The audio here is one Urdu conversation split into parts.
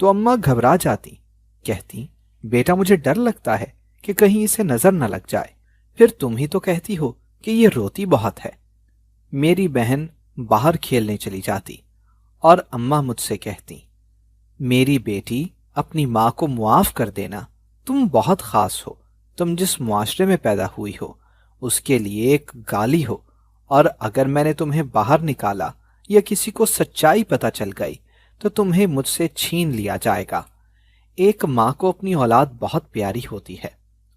تو اماں گھبرا جاتی، کہتی بیٹا مجھے ڈر لگتا ہے کہ کہیں اسے نظر نہ لگ جائے، پھر تم ہی تو کہتی ہو کہ یہ روتی بہت ہے۔ میری بہن باہر کھیلنے چلی جاتی اور اماں مجھ سے کہتی میری بیٹی اپنی ماں کو معاف کر دینا، تم بہت خاص ہو، تم جس معاشرے میں پیدا ہوئی ہو اس کے لیے ایک گالی ہو، اور اگر میں نے تمہیں باہر نکالا یا کسی کو سچائی پتہ چل گئی تو تمہیں مجھ سے چھین لیا جائے گا۔ ایک ماں کو اپنی اولاد بہت پیاری ہوتی ہے،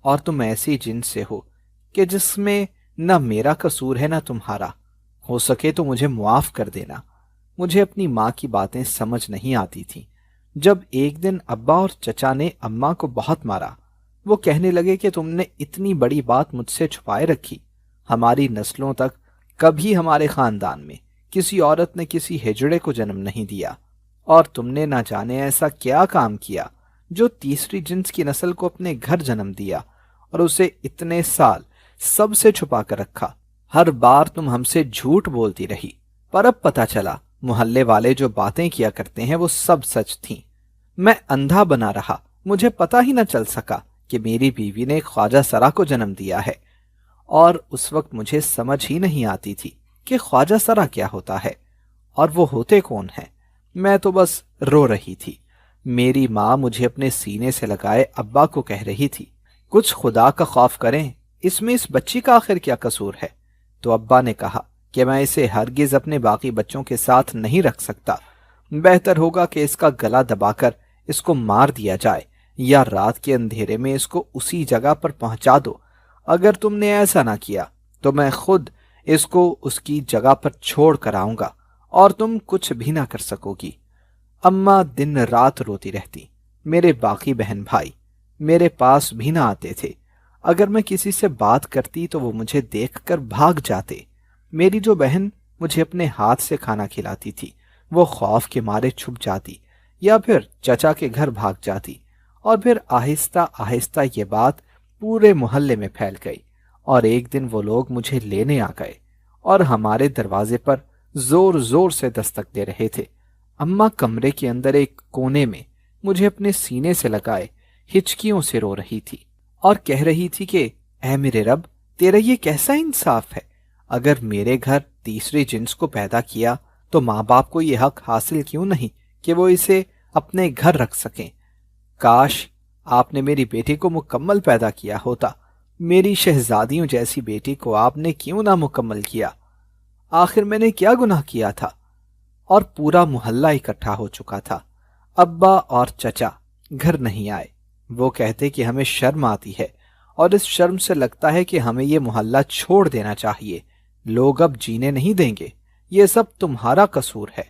اور تم ایسی جنس سے ہو کہ جس میں نہ میرا قصور ہے نہ تمہارا، ہو سکے تو مجھے معاف کر دینا۔ مجھے اپنی ماں کی باتیں سمجھ نہیں آتی تھیں۔ جب ایک دن ابا اور چچا نے اماں کو بہت مارا، وہ کہنے لگے کہ تم نے اتنی بڑی بات مجھ سے چھپائے رکھی، ہماری نسلوں تک کبھی ہمارے خاندان میں کسی عورت نے کسی ہجڑے کو جنم نہیں دیا، اور تم نے نہ جانے ایسا کیا کام کیا جو تیسری جنس کی نسل کو اپنے گھر جنم دیا اور اسے اتنے سال سب سے چھپا کر رکھا۔ ہر بار تم ہم سے جھوٹ بولتی رہی، پر اب پتہ چلا محلے والے جو باتیں کیا کرتے ہیں وہ سب سچ تھیں۔ میں اندھا بنا رہا، مجھے پتہ ہی نہ چل سکا کہ میری بیوی نے خواجہ سرا کو جنم دیا ہے، اور اس وقت مجھے سمجھ ہی نہیں آتی تھی کہ خواجہ سرا کیا ہوتا ہے اور وہ ہوتے کون ہیں۔ میں تو بس رو رہی تھی۔ میری ماں مجھے اپنے سینے سے لگائے ابا کو کہہ رہی تھی کچھ خدا کا خوف کریں، اس میں اس بچی کا آخر کیا قصور ہے؟ تو ابا نے کہا کہ میں اسے ہرگز اپنے باقی بچوں کے ساتھ نہیں رکھ سکتا، بہتر ہوگا کہ اس کا گلا دبا کر اس کو مار دیا جائے، یا رات کے اندھیرے میں اس کو اسی جگہ پر پہنچا دو۔ اگر تم نے ایسا نہ کیا تو میں خود اس کو اس کی جگہ پر چھوڑ کر آؤں گا اور تم کچھ بھی نہ کر سکو گی۔ اماں دن رات روتی رہتی۔ میرے باقی بہن بھائی میرے پاس بھی نہ آتے تھے۔ اگر میں کسی سے بات کرتی تو وہ مجھے دیکھ کر بھاگ جاتے۔ میری جو بہن مجھے اپنے ہاتھ سے کھانا کھلاتی تھی وہ خوف کے مارے چھپ جاتی یا پھر چچا کے گھر بھاگ جاتی، اور پھر آہستہ آہستہ یہ بات پورے محلے میں پھیل گئی، اور ایک دن وہ لوگ مجھے لینے آ گئے اور ہمارے دروازے پر زور زور سے دستک دے رہے تھے۔ اماں کمرے کے اندر ایک کونے میں مجھے اپنے سینے سے لگائے ہچکیوں سے رو رہی تھی اور کہہ رہی تھی کہ اے میرے رب، تیرا یہ کیسا انصاف ہے؟ اگر میرے گھر تیسری جنس کو پیدا کیا تو ماں باپ کو یہ حق حاصل کیوں نہیں کہ وہ اسے اپنے گھر رکھ سکیں؟ کاش آپ نے میری بیٹی کو مکمل پیدا کیا ہوتا، میری شہزادیوں جیسی بیٹی کو آپ نے کیوں نہ مکمل کیا؟ آخر میں نے کیا گناہ کیا تھا؟ اور پورا محلہ اکٹھا ہو چکا تھا۔ ابا اور چچا گھر نہیں آئے۔ وہ کہتے کہ ہمیں شرم آتی ہے، اور اس شرم سے لگتا ہے کہ ہمیں یہ محلہ چھوڑ دینا چاہیے، لوگ اب جینے نہیں دیں گے، یہ سب تمہارا قصور ہے۔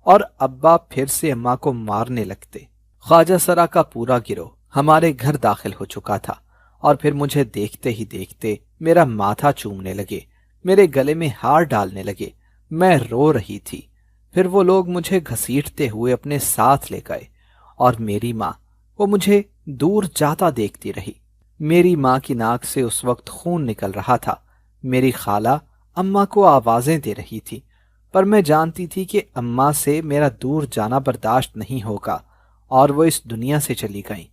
اور ابا پھر سے اماں کو مارنے لگتے۔ خواجہ سرا کا پورا گروہ ہمارے گھر داخل ہو چکا تھا، اور پھر مجھے دیکھتے ہی دیکھتے میرا ماتھا چومنے لگے، میرے گلے میں ہار ڈالنے لگے۔ میں رو رہی تھی۔ پھر وہ لوگ مجھے گھسیٹتے ہوئے اپنے ساتھ لے گئے، اور میری ماں وہ مجھے دور جاتا دیکھتی رہی۔ میری ماں کی ناک سے اس وقت خون نکل رہا تھا۔ میری خالہ اماں کو آوازیں دے رہی تھی، پر میں جانتی تھی کہ اماں سے میرا دور جانا برداشت نہیں ہوگا، اور وہ اس دنیا سے چلی گئیں۔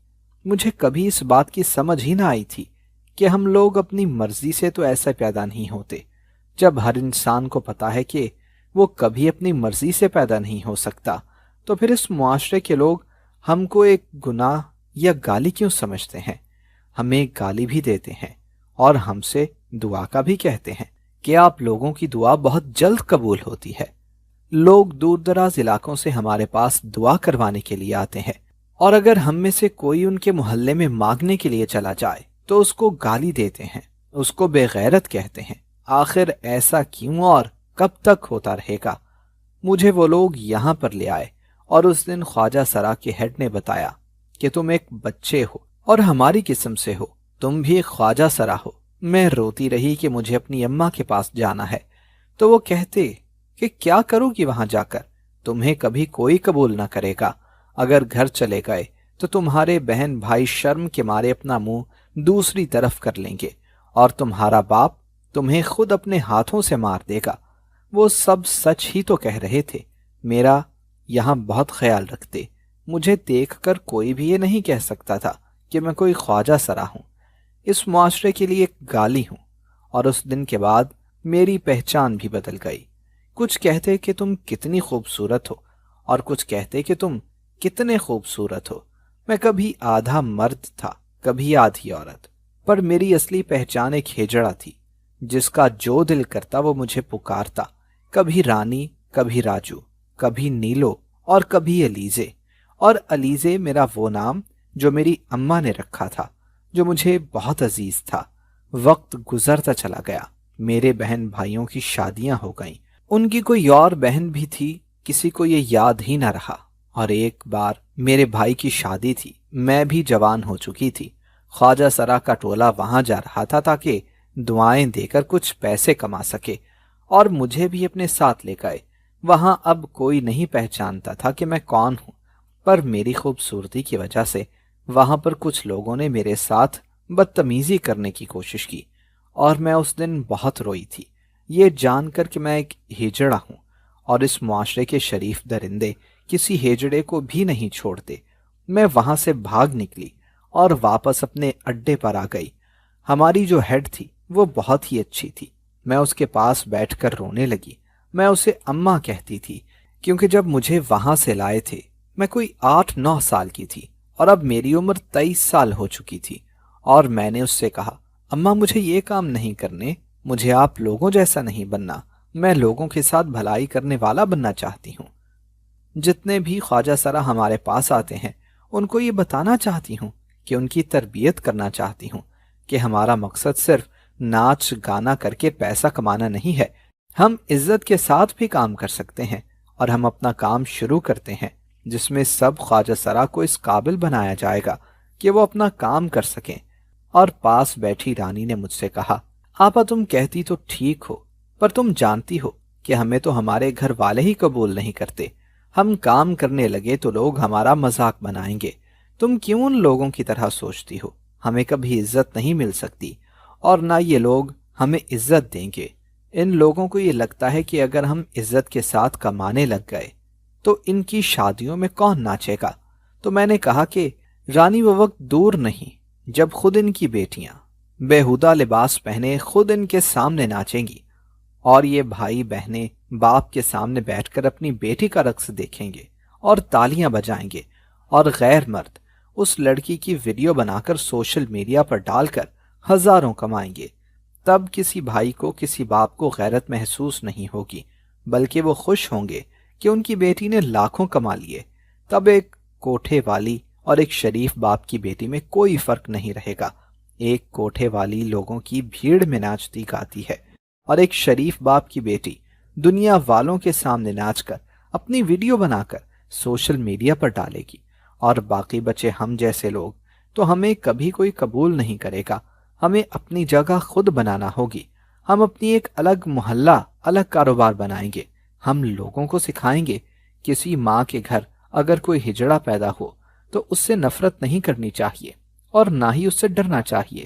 مجھے کبھی اس بات کی سمجھ ہی نہ آئی تھی کہ ہم لوگ اپنی مرضی سے تو ایسا پیدا نہیں ہوتے۔ جب ہر انسان کو پتا ہے کہ وہ کبھی اپنی مرضی سے پیدا نہیں ہو سکتا، تو پھر اس معاشرے کے لوگ ہم کو ایک گناہ یا گالی کیوں سمجھتے ہیں؟ ہمیں گالی بھی دیتے ہیں اور ہم سے دعا کا بھی کہتے ہیں کہ آپ لوگوں کی دعا بہت جلد قبول ہوتی ہے۔ لوگ دور دراز علاقوں سے ہمارے پاس دعا کروانے کے لیے آتے ہیں، اور اگر ہم میں سے کوئی ان کے محلے میں مانگنے کے لیے چلا جائے تو اس کو گالی دیتے ہیں، اس کو بے غیرت کہتے ہیں۔ آخر ایسا کیوں اور کب تک ہوتا رہے گا؟ مجھے وہ لوگ یہاں پر لے آئے، اور اس دن خواجہ سرا کے ہیڈ نے بتایا کہ تم ایک بچے ہو اور ہماری قسم سے ہو، تم بھی ایک خواجہ سرا ہو۔ میں روتی رہی کہ مجھے اپنی اماں کے پاس جانا ہے، تو وہ کہتے کہ کیا کرو گی وہاں جا کر؟ تمہیں کبھی کوئی قبول نہ کرے گا۔ اگر گھر چلے گئے تو تمہارے بہن بھائی شرم کے مارے اپنا منہ دوسری طرف کر لیں گے، اور تمہارا باپ تمہیں خود اپنے ہاتھوں سے مار دے گا۔ وہ سب سچ ہی تو کہہ رہے تھے۔ میرا یہاں بہت خیال رکھتے، مجھے دیکھ کر کوئی بھی یہ نہیں کہہ سکتا تھا کہ میں کوئی خواجہ سرا ہوں، اس معاشرے کے لیے ایک گالی ہوں۔ اور اس دن کے بعد میری پہچان بھی بدل گئی۔ کچھ کہتے کہ تم کتنی خوبصورت ہو، اور کچھ کہتے کہ تم کتنے خوبصورت ہو۔ میں کبھی آدھا مرد تھا، کبھی آدھی عورت، پر میری اصلی پہچان ایک ہجڑا تھی، جس کا جو دل کرتا وہ مجھے پکارتا، کبھی رانی، کبھی راجو، کبھی نیلو، اور کبھی علیزے۔ اور علیزے میرا وہ نام جو میری اماں نے رکھا تھا، جو مجھے بہت عزیز تھا۔ وقت گزرتا چلا گیا، میرے بہن بھائیوں کی شادیاں ہو گئیں، ان کی کوئی اور بہن بھی تھی، کسی کو یہ یاد ہی نہ رہا۔ اور ایک بار میرے بھائی کی شادی تھی، میں بھی جوان ہو چکی تھی۔ خواجہ سرا کا ٹولہ وہاں جا رہا تھا تاکہ دعائیں دے کر کچھ پیسے کما سکے، اور مجھے بھی اپنے ساتھ لے گئے۔ وہاں اب کوئی نہیں پہچانتا تھا کہ میں کون ہوں، پر میری خوبصورتی کی وجہ سے وہاں پر کچھ لوگوں نے میرے ساتھ بدتمیزی کرنے کی کوشش کی، اور میں اس دن بہت روئی تھی، یہ جان کر کہ میں ایک ہجڑا ہوں، اور اس معاشرے کے شریف درندے کسی ہجڑے کو بھی نہیں چھوڑتے۔ میں وہاں سے بھاگ نکلی اور واپس اپنے اڈے پر آ گئی۔ ہماری جو ہیڈ تھی وہ بہت ہی اچھی تھی، میں اس کے پاس بیٹھ کر رونے لگی۔ میں اسے اماں کہتی تھی، کیونکہ جب مجھے وہاں سے لائے تھے میں کوئی 8-9 سال کی تھی، اور اب میری عمر 23 سال ہو چکی تھی۔ اور میں نے اس سے کہا، اماں مجھے یہ کام نہیں کرنے، مجھے آپ لوگوں جیسا نہیں بننا، میں لوگوں کے ساتھ بھلائی کرنے والا بننا چاہتی ہوں۔ جتنے بھی خواجہ سرا ہمارے پاس آتے ہیں ان کو یہ بتانا چاہتی ہوں کہ ان کی تربیت کرنا چاہتی ہوں کہ ہمارا مقصد صرف ناچ گانا کر کے پیسہ کمانا نہیں ہے، ہم عزت کے ساتھ بھی کام کر سکتے ہیں، اور ہم اپنا کام شروع کرتے ہیں جس میں سب خواجہ سرا کو اس قابل بنایا جائے گا کہ وہ اپنا کام کر سکیں۔ اور پاس بیٹھی رانی نے مجھ سے کہا، آپا تم کہتی تو ٹھیک ہو، پر تم جانتی ہو کہ ہمیں تو ہمارے گھر والے ہی قبول نہیں کرتے، ہم کام کرنے لگے تو لوگ ہمارا مذاق بنائیں گے، تم کیوں ان لوگوں کی طرح سوچتی ہو؟ ہمیں کبھی عزت نہیں مل سکتی، اور نہ یہ لوگ ہمیں عزت دیں گے۔ ان لوگوں کو یہ لگتا ہے کہ اگر ہم عزت کے ساتھ کمانے لگ گئے تو ان کی شادیوں میں کون ناچے گا؟ تو میں نے کہا کہ رانی وہ وقت دور نہیں جب خود ان کی بیٹیاں بےہودہ لباس پہنے خود ان کے سامنے ناچیں گی، اور یہ بھائی بہنیں باپ کے سامنے بیٹھ کر اپنی بیٹی کا رقص دیکھیں گے اور تالیاں بجائیں گے، اور غیر مرد اس لڑکی کی ویڈیو بنا کر سوشل میڈیا پر ڈال کر ہزاروں کمائیں گے۔ تب کسی بھائی کو، کسی باپ کو غیرت محسوس نہیں ہوگی، بلکہ وہ خوش ہوں گے کہ ان کی بیٹی نے لاکھوں کما لیے۔ تب ایک کوٹھے والی اور ایک شریف باپ کی بیٹی میں کوئی فرق نہیں رہے گا۔ ایک کوٹھے والی لوگوں کی بھیڑ میں ناچتی گاتی ہے، اور ایک شریف باپ کی بیٹی دنیا والوں کے سامنے ناچ کر اپنی ویڈیو بنا کر سوشل میڈیا پر ڈالے گی، اور باقی بچے ہم جیسے لوگ تو ہمیں کبھی کوئی قبول نہیں کرے گا۔ ہمیں اپنی جگہ خود بنانا ہوگی، ہم اپنی ایک الگ محلہ، الگ کاروبار بنائیں گے۔ ہم لوگوں کو سکھائیں گے کسی ماں کے گھر اگر کوئی ہجڑا پیدا ہو تو اس سے نفرت نہیں کرنی چاہیے، اور نہ ہی اس سے ڈرنا چاہیے،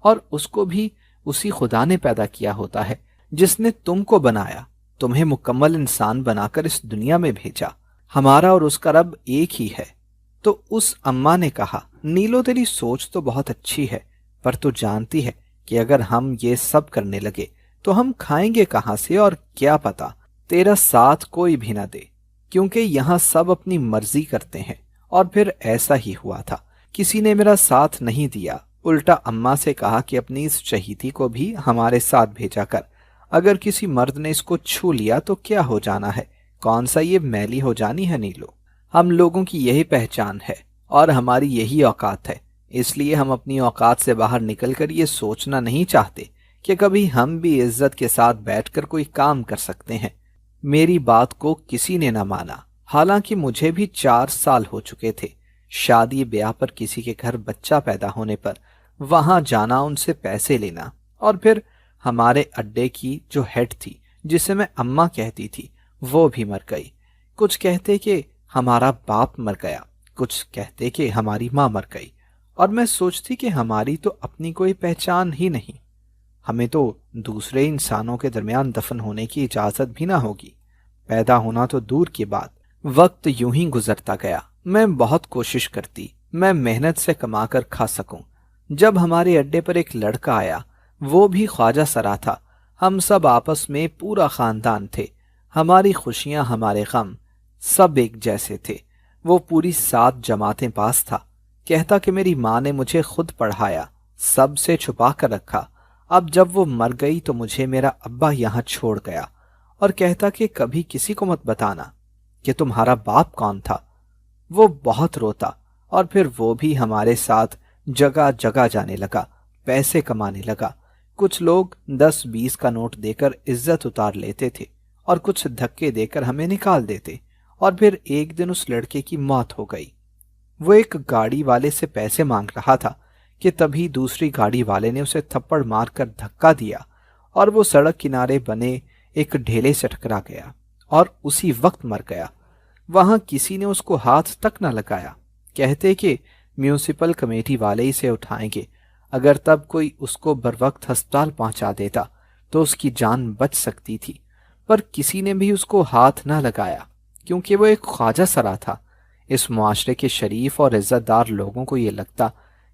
اور اس کو بھی اسی خدا نے پیدا کیا ہوتا ہے جس نے تم کو بنایا، تمہیں مکمل انسان بنا کر اس دنیا میں بھیجا۔ ہمارا اور اس کا رب ایک ہی ہے۔ تو اس اماں نے کہا، نیلو تیری سوچ تو بہت اچھی ہے، پر تو جانتی ہے کہ اگر ہم یہ سب کرنے لگے تو ہم کھائیں گے کہاں سے، اور کیا پتا تیرا ساتھ کوئی بھی نہ دے، کیونکہ یہاں سب اپنی مرضی کرتے ہیں۔ اور پھر ایسا ہی ہوا تھا، کسی نے میرا ساتھ نہیں دیا، الٹا اماں سے کہا کہ اپنی اس شہیدی کو بھی ہمارے ساتھ بھیجا کر، اگر کسی مرد نے اس کو چھو لیا تو کیا ہو جانا ہے، کون سا یہ میلی ہو جانی ہے نیلو؟ ہم لوگوں کی یہی پہچان ہے اور ہماری یہی اوقات ہے، اس لیے ہم اپنی اوقات سے باہر نکل کر یہ سوچنا نہیں چاہتے کہ کبھی ہم بھی عزت کے ساتھ بیٹھ کر کوئی کام کر سکتے ہیں۔ میری بات کو کسی نے نہ مانا، حالانکہ مجھے بھی 4 سال ہو چکے تھے۔ شادی بیاہ پر کسی کے گھر بچہ پیدا ہونے پر وہاں جانا، ان سے پیسے لینا، اور پھر ہمارے اڈے کی جو ہیڈ تھی جسے میں اماں کہتی تھی وہ بھی مر گئی۔ کچھ کہتے کہ ہمارا باپ مر گیا، کچھ کہتے کہ ہماری ماں مر گئی، اور میں سوچتی کہ ہماری تو اپنی کوئی پہچان ہی نہیں، ہمیں تو دوسرے انسانوں کے درمیان دفن ہونے کی اجازت بھی نہ ہوگی۔ پیدا ہونا تو دور کی بات، وقت یوں ہی گزرتا گیا، میں بہت کوشش کرتی میں محنت سے کما کر کھا سکوں۔ جب ہمارے اڈے پر ایک لڑکا آیا، وہ بھی خواجہ سرا تھا۔ ہم سب آپس میں پورا خاندان تھے، ہماری خوشیاں ہمارے غم سب ایک جیسے تھے۔ وہ پوری 7 جماعتیں پاس تھا۔ کہتا کہ میری ماں نے مجھے خود پڑھایا، سب سے چھپا کر رکھا۔ اب جب وہ مر گئی تو مجھے میرا ابا یہاں چھوڑ گیا، اور کہتا کہ کبھی کسی کو مت بتانا کہ تمہارا باپ کون تھا۔ وہ بہت روتا، اور پھر وہ بھی ہمارے ساتھ جگہ جگہ جانے لگا، پیسے کمانے لگا۔ کچھ لوگ 10-20 کا نوٹ دے کر عزت اتار لیتے تھے، اور کچھ دھکے دے کر ہمیں نکال دیتے۔ اور پھر ایک دن اس لڑکے کی موت ہو گئی۔ وہ ایک گاڑی والے سے پیسے مانگ رہا تھا کہ تبھی دوسری گاڑی والے نے اسے تھپڑ مار کر دھکا دیا، اور وہ سڑک کنارے بنے ایک ڈھیلے سے ٹکرا گیا اور اسی وقت مر گیا۔ وہاں کسی نے اس کو ہاتھ تک نہ لگایا۔ کہتے کہ میونسپل کمیٹی والے اسے اٹھائیں گے۔ اگر تب کوئی اس کو بروقت ہسپتال پہنچا دیتا تو اس کی جان بچ سکتی تھی، پر کسی نے بھی اس کو ہاتھ نہ لگایا، کیونکہ وہ ایک خواجہ سرا تھا۔ اس معاشرے کے شریف اور عزت دار لوگوں کو یہ لگتا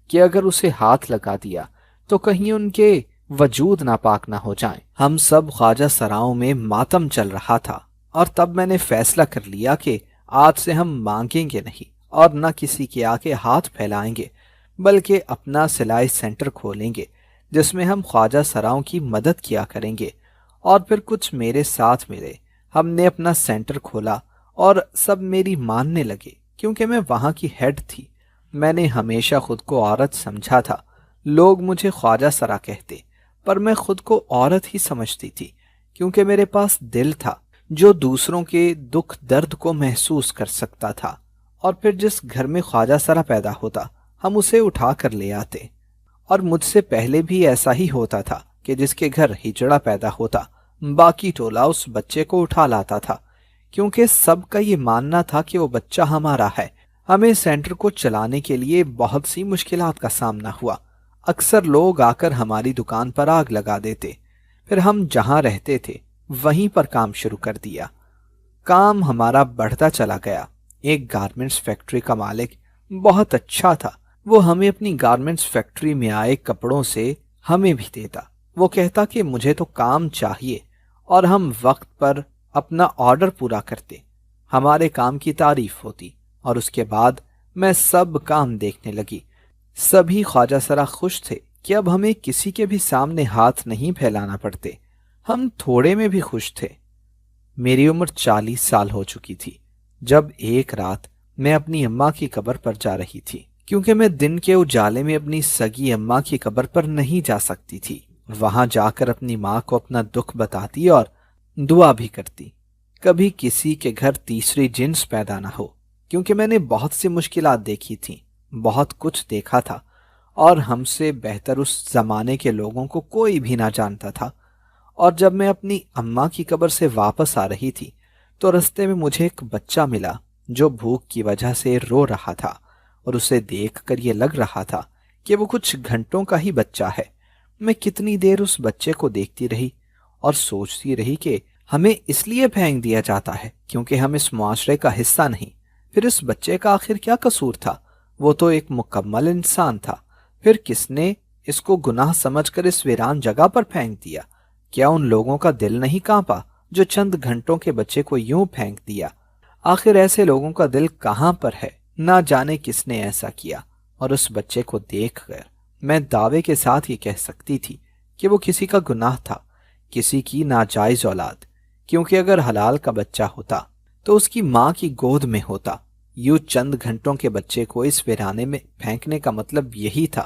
کہ اگر اسے ہاتھ لگا دیا تو کہیں ان کے وجود ناپاک نہ ہو جائیں۔ ہم سب خواجہ سراؤں میں ماتم چل رہا تھا، اور تب میں نے فیصلہ کر لیا کہ آج سے ہم مانگیں گے نہیں اور نہ کسی کے آگے ہاتھ پھیلائیں گے، بلکہ اپنا سلائی سینٹر کھولیں گے جس میں ہم خواجہ سراؤں کی مدد کیا کریں گے۔ اور پھر کچھ میرے ساتھ ملے، ہم نے اپنا سینٹر کھولا، اور سب میری ماننے لگے کیونکہ میں وہاں کی ہیڈ تھی۔ میں نے ہمیشہ خود کو عورت سمجھا تھا۔ لوگ مجھے خواجہ سرا کہتے، پر میں خود کو عورت ہی سمجھتی تھی، کیونکہ میرے پاس دل تھا جو دوسروں کے دکھ درد کو محسوس کر سکتا تھا۔ اور پھر جس گھر میں خواجہ سرا پیدا ہوتا ہم اسے اٹھا کر لے آتے۔ اور مجھ سے پہلے بھی ایسا ہی ہوتا تھا کہ جس کے گھر ہجڑا پیدا ہوتا باقی ٹولہ اس بچے کو اٹھا لاتا تھا، کیونکہ سب کا یہ ماننا تھا کہ وہ بچہ ہمارا ہے۔ ہمیں سینٹر کو چلانے کے لیے بہت سی مشکلات کا سامنا ہوا۔ اکثر لوگ آ کر ہماری دکان پر آگ لگا دیتے، پھر ہم جہاں رہتے تھے وہیں پر کام شروع کر دیا۔ کام ہمارا بڑھتا چلا گیا۔ ایک گارمنٹس فیکٹری کا مالک بہت اچھا تھا، وہ ہمیں اپنی گارمنٹس فیکٹری میں آئے کپڑوں سے ہمیں بھی دیتا۔ وہ کہتا کہ مجھے تو کام چاہیے، اور ہم وقت پر اپنا آرڈر پورا کرتے۔ ہمارے کام کی تعریف ہوتی، اور اس کے بعد میں سب کام دیکھنے لگی۔ سبھی خواجہ سرا خوش تھے کہ اب ہمیں کسی کے بھی سامنے ہاتھ نہیں پھیلانا پڑتے۔ ہم تھوڑے میں بھی خوش تھے۔ میری عمر 40 سال ہو چکی تھی جب ایک رات میں اپنی اماں کی قبر پر جا رہی تھی، کیونکہ میں دن کے اجالے میں اپنی سگی اماں کی قبر پر نہیں جا سکتی تھی۔ وہاں جا کر اپنی ماں کو اپنا دکھ بتاتی اور دعا بھی کرتی، کبھی کسی کے گھر تیسری جنس پیدا نہ ہو، کیونکہ میں نے بہت سی مشکلات دیکھی تھیں، بہت کچھ دیکھا تھا، اور ہم سے بہتر اس زمانے کے لوگوں کو کوئی بھی نہ جانتا تھا۔ اور جب میں اپنی اماں کی قبر سے واپس آ رہی تھی تو رستے میں مجھے ایک بچہ ملا جو بھوک کی وجہ سے رو رہا تھا، اور اسے دیکھ کر یہ لگ رہا تھا کہ وہ کچھ گھنٹوں کا ہی بچہ ہے۔ میں کتنی دیر اس بچے کو دیکھتی رہی اور سوچتی رہی کہ ہمیں اس لیے پھینک دیا جاتا ہے کیونکہ ہم اس معاشرے کا حصہ نہیں۔ پھر اس بچے کا آخر کیا قصور تھا؟ وہ تو ایک مکمل انسان تھا۔ پھر کس نے اس کو گناہ سمجھ کر اس ویران جگہ پر پھینک دیا؟ کیا ان لوگوں کا دل نہیں کانپا جو چند گھنٹوں کے بچے کو یوں پھینک دیا؟ آخر ایسے لوگوں کا دل کہاں پر ہے؟ نہ جانے کس نے ایسا کیا۔ اور اس بچے کو دیکھ کر میں دعوے کے ساتھ یہ کہہ سکتی تھی کہ وہ کسی کا گناہ تھا، کسی کی ناجائز اولاد، کیونکہ اگر حلال کا بچہ ہوتا تو اس کی ماں کی گود میں ہوتا۔ یوں چند گھنٹوں کے بچے کو اس ویرانے میں پھینکنے کا مطلب یہی تھا،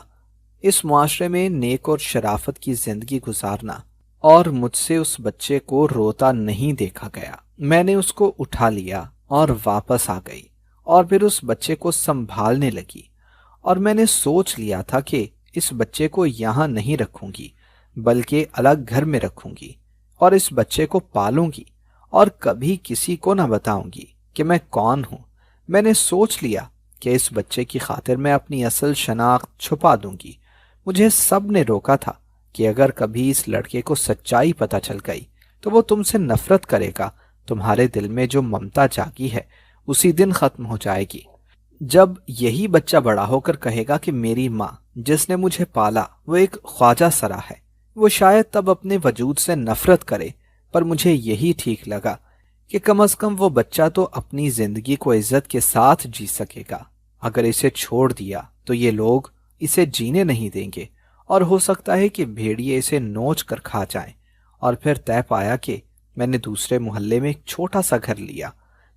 اس معاشرے میں نیک اور شرافت کی زندگی گزارنا۔ اور مجھ سے اس بچے کو روتا نہیں دیکھا گیا۔ میں نے اس کو اٹھا لیا اور واپس آ گئی، اور پھر اس بچے کو سنبھالنے لگی۔ اور میں نے سوچ لیا تھا کہ اس بچے کو یہاں نہیں رکھوں گی بلکہ الگ گھر میں رکھوں گی، اور اس بچے کو پالوں گی، اور کبھی کسی کو نہ بتاؤں گی کہ میں کون ہوں۔ میں نے سوچ لیا کہ اس بچے کی خاطر میں اپنی اصل شناخت چھپا دوں گی۔ مجھے سب نے روکا تھا کہ اگر کبھی اس لڑکے کو سچائی پتہ چل گئی تو وہ تم سے نفرت کرے گا، تمہارے دل میں جو ممتا جاگی ہے اسی دن ختم ہو جائے گی۔ جب یہی بچہ بڑا ہو کر کہے گا کہ میری ماں جس نے مجھے پالا وہ ایک خواجہ سرا ہے، وہ شاید تب اپنے وجود سے نفرت کرے، پر مجھے یہی ٹھیک لگا کہ کم از کم وہ بچہ تو اپنی زندگی کو عزت کے ساتھ جی سکے گا۔ اگر اسے چھوڑ دیا تو یہ لوگ اسے جینے نہیں دیں گے، اور ہو سکتا ہے کہ بھیڑیے اسے نوچ کر کھا جائیں۔ اور پھر طے پایا کہ میں نے دوسرے محلے میں ایک چھوٹا سا گھر لیا۔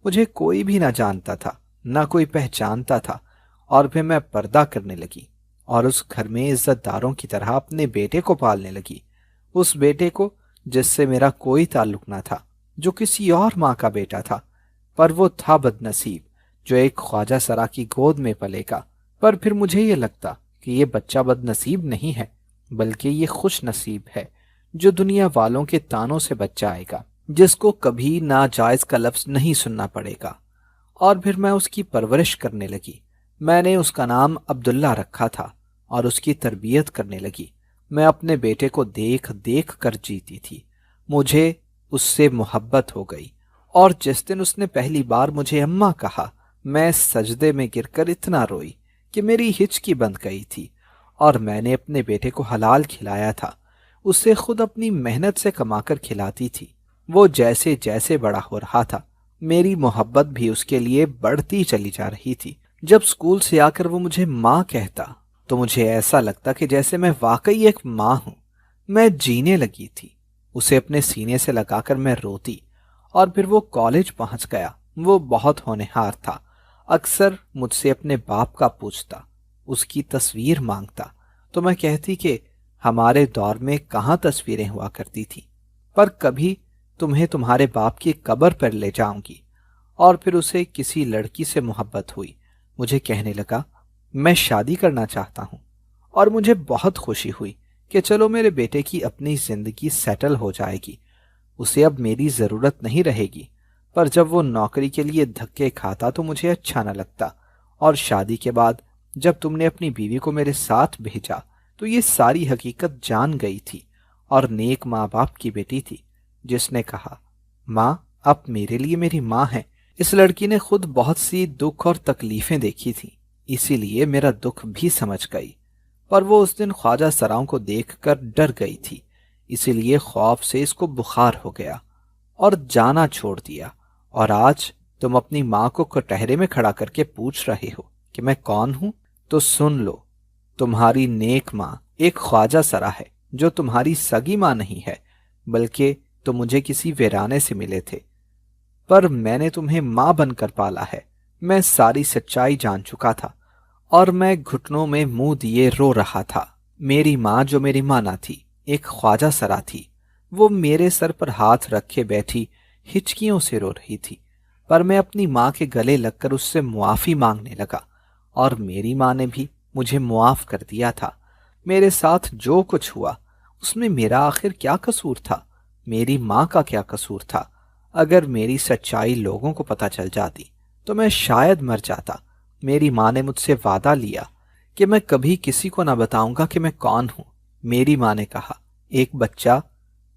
مجھے کوئی بھی نہ جانتا تھا، نہ کوئی پہچانتا تھا، اور پھر میں پردہ کرنے لگی اور اس گھر میں عزت داروں کی طرح اپنے بیٹے کو پالنے لگی، اس بیٹے کو جس سے میرا کوئی تعلق نہ تھا، جو کسی اور ماں کا بیٹا تھا، پر وہ تھا بد نصیب جو ایک خواجہ سرا کی گود میں پلے گا۔ پر پھر مجھے یہ لگتا کہ یہ بچہ بد نصیب نہیں ہے، بلکہ یہ خوش نصیب ہے جو دنیا والوں کے تانوں سے بچ جائے گا، جس کو کبھی ناجائز کا لفظ نہیں سننا پڑے گا۔ اور پھر میں اس کی پرورش کرنے لگی۔ میں نے اس کا نام عبداللہ رکھا تھا اور اس کی تربیت کرنے لگی۔ میں اپنے بیٹے کو دیکھ دیکھ کر جیتی تھی۔ مجھے اس سے محبت ہو گئی، اور جس دن اس نے پہلی بار مجھے اماں کہا، میں سجدے میں گر کر اتنا روئی کہ میری ہچکی بند گئی تھی۔ اور میں نے اپنے بیٹے کو حلال کھلایا تھا، اسے خود اپنی محنت سے کما کر کھلاتی تھی۔ وہ جیسے جیسے بڑا ہو رہا تھا، میری محبت بھی اس کے لیے بڑھتی چلی جا رہی تھی۔ جب اسکول سے آ کر وہ مجھے ماں کہتا تو مجھے ایسا لگتا کہ جیسے میں واقعی ایک ماں ہوں۔ میں جینے لگی تھی، اسے اپنے سینے سے لگا کر میں روتی۔ اور پھر وہ کالج پہنچ گیا۔ وہ بہت ہونہار تھا، اکثر مجھ سے اپنے باپ کا پوچھتا، اس کی تصویر مانگتا، تو میں کہتی کہ ہمارے دور میں کہاں تصویریں ہوا کرتی تھی، پر کبھی تمہیں تمہارے باپ کی قبر پر لے جاؤں گی۔ اور پھر اسے کسی لڑکی سے محبت ہوئی۔ مجھے کہنے لگا میں شادی کرنا چاہتا ہوں، اور مجھے بہت خوشی ہوئی کہ چلو میرے بیٹے کی اپنی زندگی سیٹل ہو جائے گی، اسے اب میری ضرورت نہیں رہے گی۔ پر جب وہ نوکری کے لیے دھکے کھاتا تو مجھے اچھا نہ لگتا، اور شادی کے بعد جب تم نے اپنی بیوی کو میرے ساتھ بھیجا تو یہ ساری حقیقت جان گئی تھی، اور نیک ماں باپ کی بیٹی تھی جس نے کہا ماں آپ میرے لیے میری ماں ہیں۔ اس لڑکی نے خود بہت سی دکھ اور تکلیفیں دیکھی تھیں، اسی لیے میرا دکھ بھی سمجھ گئی۔ پر وہ اس دن خواجہ سراؤں کو دیکھ کر ڈر گئی تھی، اسی لیے خوف سے اس کو بخار ہو گیا اور جانا چھوڑ دیا۔ اور آج تم اپنی ماں کو کٹہرے میں کھڑا کر کے پوچھ رہے ہو کہ میں کون ہوں، تو سن لو، تمہاری نیک ماں ایک خواجہ سرا ہے جو تمہاری سگی ماں نہیں ہے، بلکہ تم مجھے کسی ویرانے سے ملے تھے، پر میں نے تمہیں ماں بن کر پالا ہے۔ میں ساری سچائی جان چکا تھا، اور میں گھٹنوں میں منہ دیے رو رہا تھا۔ میری ماں جو میری ماں نہ تھی، ایک خواجہ سرا تھی۔ وہ میرے سر پر ہاتھ رکھے بیٹھی ہچکیوں سے رو رہی تھی، پر میں اپنی ماں کے گلے لگ کر اس سے معافی مانگنے لگا، اور میری ماں نے بھی مجھے معاف کر دیا تھا۔ میرے ساتھ جو کچھ ہوا اس میں میرا آخر کیا قصور تھا؟ میری ماں کا کیا قصور تھا؟ اگر میری سچائی لوگوں کو پتہ چل جاتی تو میں شاید مر جاتا۔ میری ماں نے مجھ سے وعدہ لیا کہ میں کبھی کسی کو نہ بتاؤں گا کہ میں کون ہوں۔ میری ماں نے کہا ایک بچہ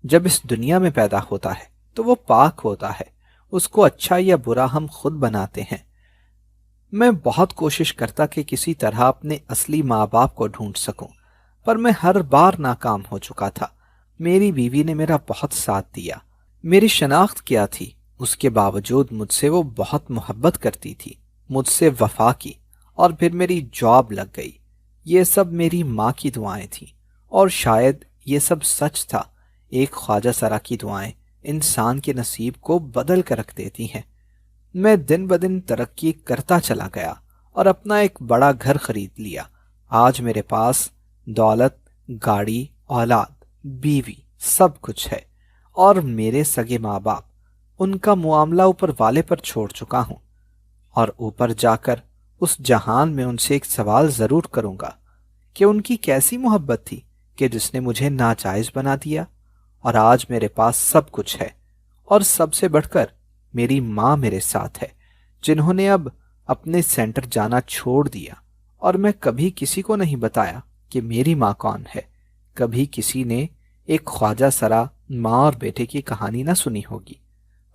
جب اس دنیا میں پیدا ہوتا ہے تو وہ پاک ہوتا ہے، اس کو اچھا یا برا ہم خود بناتے ہیں۔ میں بہت کوشش کرتا کہ کسی طرح اپنے اصلی ماں باپ کو ڈھونڈ سکوں، پر میں ہر بار ناکام ہو چکا تھا۔ میری بیوی نے میرا بہت ساتھ دیا۔ میری شناخت کیا تھی، اس کے باوجود مجھ سے وہ بہت محبت کرتی تھی، مجھ سے وفا کی، اور پھر میری جاب لگ گئی۔ یہ سب میری ماں کی دعائیں تھیں، اور شاید یہ سب سچ تھا۔ ایک خواجہ سرا کی دعائیں انسان کے نصیب کو بدل کر رکھ دیتی ہیں۔ میں دن بدن ترقی کرتا چلا گیا اور اپنا ایک بڑا گھر خرید لیا۔ آج میرے پاس دولت، گاڑی، اولاد، بیوی، سب کچھ ہے، اور میرے سگے ماں باپ، ان کا معاملہ اوپر والے پر چھوڑ چکا ہوں۔ اور اوپر جا کر اس جہان میں ان سے ایک سوال ضرور کروں گا کہ ان کی کیسی محبت تھی کہ جس نے مجھے ناجائز بنا دیا۔ اور آج میرے پاس سب کچھ ہے، اور سب سے بڑھ کر میری ماں میرے ساتھ ہے، جنہوں نے اب اپنے سینٹر جانا چھوڑ دیا۔ اور میں کبھی کسی کو نہیں بتایا کہ میری ماں کون ہے۔ کبھی کسی نے ایک خواجہ سرا ماں اور بیٹے کی کہانی نہ سنی ہوگی،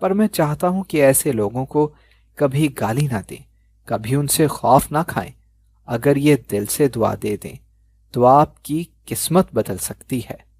پر میں چاہتا ہوں کہ ایسے لوگوں کو کبھی گالی نہ دیں، کبھی ان سے خوف نہ کھائیں. اگر یہ دل سے دعا دے دیں تو آپ کی قسمت بدل سکتی ہے.